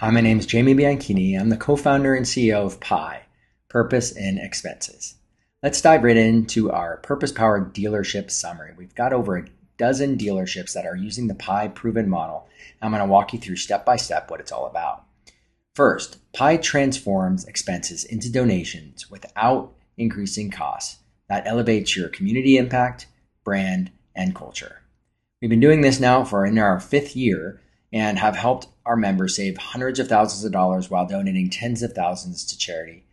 Hi, my name is Jamie Bianchini. I'm the co-founder and CEO of Pi, Purpose and Expenses. Let's dive right into our purpose-powered dealership summary. We've got over a dozen dealerships that are using the Pi proven model. I'm going to walk you through step by step what it's all about. First, Pi transforms expenses into donations without increasing costs. That elevates your community impact, brand, and culture. We've been doing this now for in our 5th year and have helped our members save hundreds of thousands of dollars while donating tens of thousands to charity.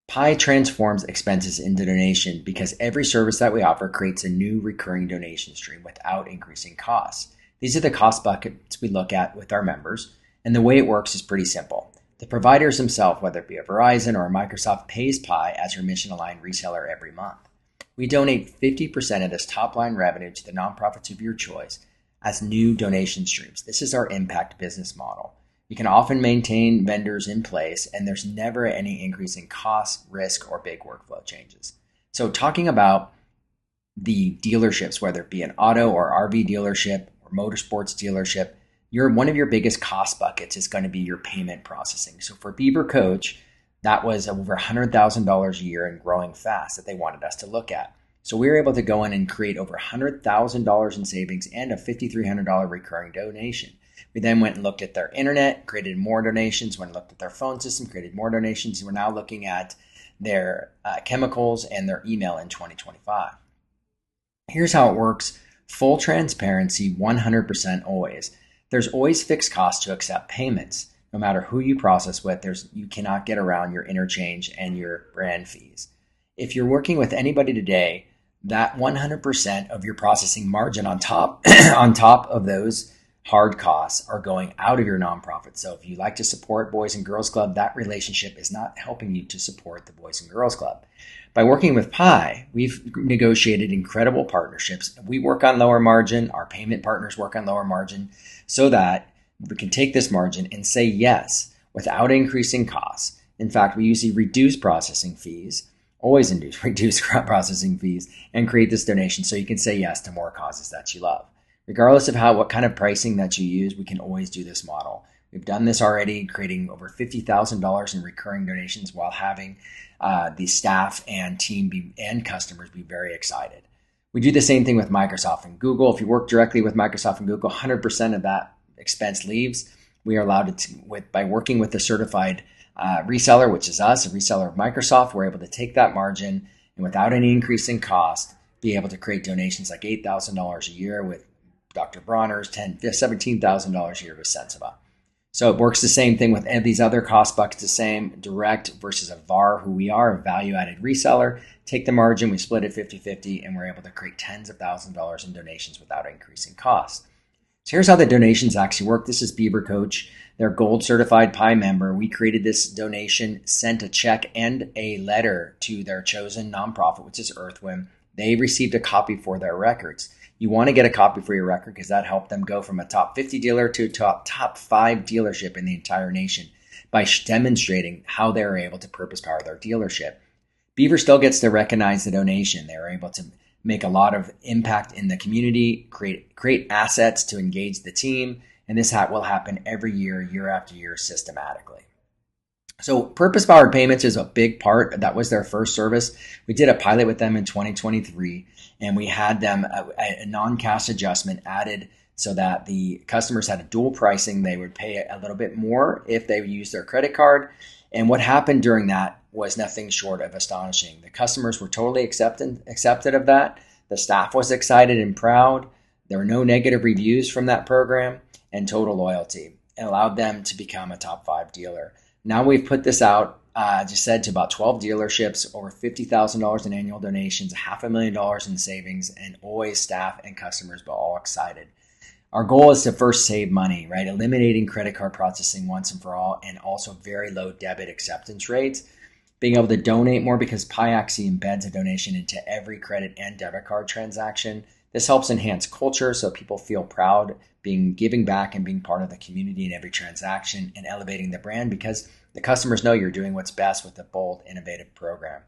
Pi transforms expenses into donation because every service that we offer creates a new recurring donation stream without increasing costs. These are the cost buckets we look at with our members, and the way it works is pretty simple. The providers themselves, whether it be a Verizon or a Microsoft, pays Pi as your mission-aligned reseller every month. We donate 50% of this top-line revenue to the nonprofits of your choice as new donation streams. This is our impact business model. You can often maintain vendors in place, and there's never any increase in cost, risk, or big workflow changes. So talking about the dealerships, whether it be an auto or RV dealership or motorsports dealership, one of your biggest cost buckets is going to be your payment processing. So for Beaver Coach, that was over $100,000 a year and growing fast that they wanted us to look at. So we were able to go in and create over $100,000 in savings and a $5,300 recurring donation. We then went and looked at their internet, created more donations, went and looked at their phone system, created more donations. We're now looking at their chemicals and their email in 2025. Here's how it works. Full transparency, 100% always. There's always fixed costs to accept payments. No matter who you process with, you cannot get around your interchange and your brand fees. If you're working with anybody today, that 100% of your processing margin on top of those hard costs are going out of your nonprofit. So if you like to support Boys and Girls Club, that relationship is not helping you to support the Boys and Girls Club. By working with Pi, we've negotiated incredible partnerships. We work on lower margin, our payment partners work on lower margin, so that we can take this margin and say yes without increasing costs. In fact, we usually reduce processing fees, always reduce processing fees, and create this donation so you can say yes to more causes that you love. Regardless of what kind of pricing that you use, we can always do this model. We've done this already, creating over $50,000 in recurring donations while having the staff and team and customers be very excited. We do the same thing with Microsoft and Google. If you work directly with Microsoft and Google, 100% of that expense leaves. We are allowed to, by working with a certified reseller, which is us, a reseller of Microsoft, we're able to take that margin and without any increase in cost, be able to create donations like $8,000 a year with Dr. Bronner's, $17,000 a year with Sensiva. So it works the same thing with these other cost buckets, the same direct versus a VAR, who we are, a value-added reseller. Take the margin, we split it 50-50, and we're able to create tens of thousands of dollars in donations without increasing costs. So here's how the donations actually work. This is Beaver Coach. They're gold certified Pi member. We created this donation, sent a check and a letter to their chosen nonprofit, which is Earthwim. They received a copy for their records. You want to get a copy for your record because that helped them go from a top 50 dealer to a top 5 dealership in the entire nation by demonstrating how they're able to purpose power their dealership. Beaver still gets to recognize the donation. They're able to make a lot of impact in the community, create assets to engage the team, and this will happen every year, year after year, systematically. So purpose-powered payments is a big part. That was their first service. We did a pilot with them in 2023, and we had them a non-cash adjustment added so that the customers had a dual pricing. They would pay a little bit more if they used their credit card. And what happened during that was nothing short of astonishing. The customers were totally accepted of that. The staff was excited and proud. There were no negative reviews from that program, and total loyalty. It allowed them to become a top 5 dealer. Now we've put this out, just said, to about 12 dealerships, over $50,000 in annual donations, $500,000 in savings, and always staff and customers, but all excited. Our goal is to first save money, right? Eliminating credit card processing once and for all, and also very low debit acceptance rates. Being able to donate more because Pi actually embeds a donation into every credit and debit card transaction. This helps enhance culture so people feel proud giving back and being part of the community in every transaction, and elevating the brand because the customers know you're doing what's best with a bold, innovative program.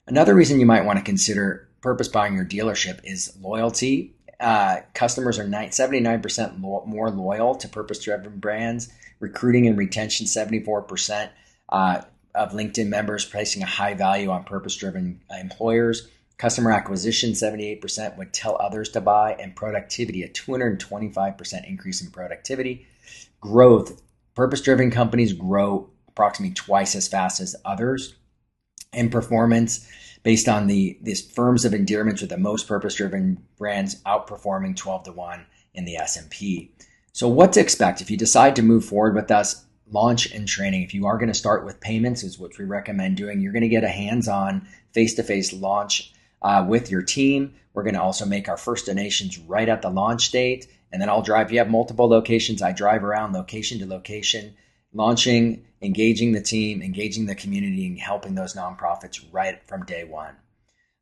Another reason you might want to consider purpose buying your dealership is loyalty customers are 79% more loyal to purpose-driven brands. Recruiting and retention, 74% of LinkedIn members placing a high value on purpose-driven employers. Customer acquisition, 78% would tell others to buy, and productivity, a 225% increase in productivity. Growth, purpose-driven companies grow approximately twice as fast as others. And performance, based on these firms of endearments with the most purpose-driven brands outperforming 12-1 in the S&P. So what to expect if you decide to move forward with us? Launch and training. If you are going to start with payments, is what we recommend doing. You're going to get a hands-on, face-to-face launch with your team. We're going to also make our first donations right at the launch date. And then I'll drive. If you have multiple locations, I drive around location to location, launching, engaging the team, engaging the community, and helping those nonprofits right from day one.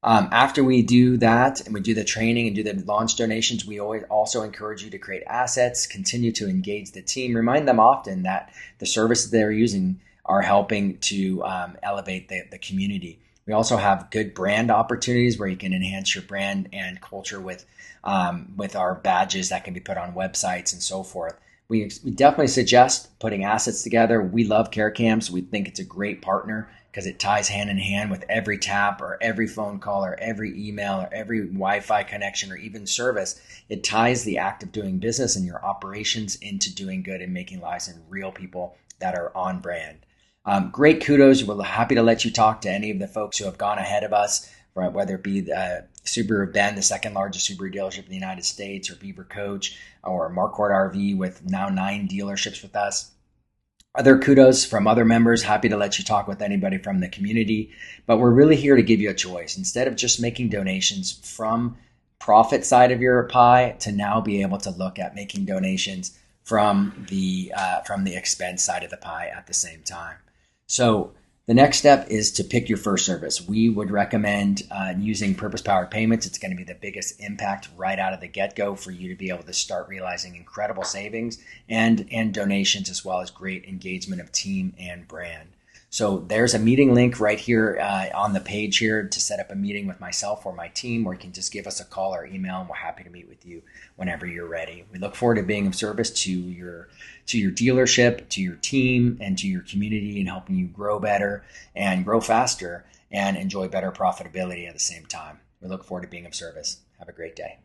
After we do that and we do the training and do the launch donations, we always also encourage you to create assets, continue to engage the team, remind them often that the services they're using are helping to elevate the community. We also have good brand opportunities where you can enhance your brand and culture with our badges that can be put on websites and so forth. We definitely suggest putting assets together. We love Care Camps. We think it's a great partner because it ties hand in hand with every tap or every phone call or every email or every Wi-Fi connection or even service. It ties the act of doing business and your operations into doing good and making lives in real people that are on brand. Great kudos. We're happy to let you talk to any of the folks who have gone ahead of us, right? Whether it be Subaru Bend, the second largest Subaru dealership in the United States, or Beaver Coach, or Marquardt RV with now 9 dealerships with us. Other kudos from other members, happy to let you talk with anybody from the community. But we're really here to give you a choice. Instead of just making donations from profit side of your pie, to now be able to look at making donations from the expense side of the pie at the same time. So the next step is to pick your first service. We would recommend using purpose-powered payments. It's going to be the biggest impact right out of the get-go for you to be able to start realizing incredible savings and donations, as well as great engagement of team and brand. So there's a meeting link right here on the page here to set up a meeting with myself or my team, or you can just give us a call or email, and we're happy to meet with you whenever you're ready. We look forward to being of service to your dealership, to your team, and to your community, and helping you grow better and grow faster and enjoy better profitability at the same time. We look forward to being of service. Have a great day.